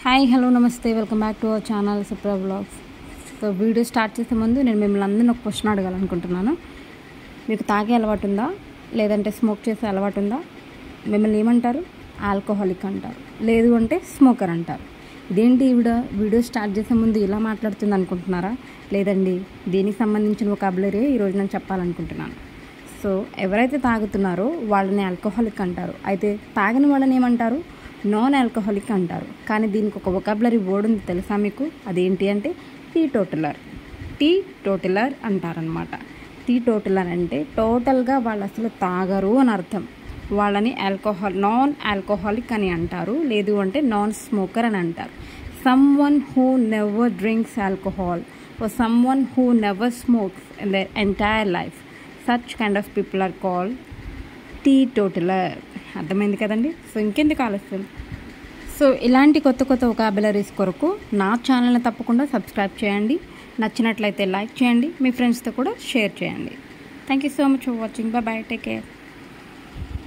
Hi hello నమస్తే welcome back to our channel Supra vlogs. So video start చేసే ముందు నేను మిమ్మల్ని అందరినీ ఒక క్వశ్చన్ అడగాలనుకుంటున్నాను. మీకు తాగే అలవాటు ఉందా, లేదంటే స్మోక్ చేసే అలవాటు ఉందా? మిమ్మల్ని ఏమంటారు? ఆల్కహాలిక్ అంటారు, లేదు అంటే స్మోకర్ అంటారు. ఇదేంటి వీడియో స్టార్ట్ చేసే ముందు ఇలా మాట్లాడుతుంది అనుకుంటున్నారా? లేదండి, దీనికి సంబంధించిన వొకాబులరీ ఈరోజు నేను చెప్పాలనుకుంటున్నాను. సో ఎవరైతే తాగుతున్నారో వాళ్ళని ఆల్కహాలిక్ అంటారు. అయితే తాగని వాళ్ళని ఏమంటారు? నాన్ ఆల్కహాలిక్ అంటారు. కానీ దీనికి ఒక వొకాబులరీ వర్డ్ ఉంది, తెలుసా మీకు? అదేంటి అంటే టీటోటలర్ అంటారనమాట. టీటోటలర్ అంటే టోటల్గా వాళ్ళు అసలు తాగరు అని అర్థం. వాళ్ళని నాన్ ఆల్కహాలిక్ అని అంటారు, లేదు అంటే నాన్ స్మోకర్ అని అంటారు. Someone who never drinks alcohol or someone who never smokes in their entire life, such kind of people are called teetotaler. అర్థమైంది కదండి? సో ఇంకెందుకు ఆలస్యం? సో ఇలాంటి కొత్త కొత్త వొకాబులరీస్ కొరకు నా ఛానల్ని తప్పకుండా సబ్స్క్రైబ్ చేయండి. నచ్చినట్లయితే లైక్ చేయండి, మీ ఫ్రెండ్స్తో కూడా షేర్ చేయండి. Thank you so much for watching. Bye, take care.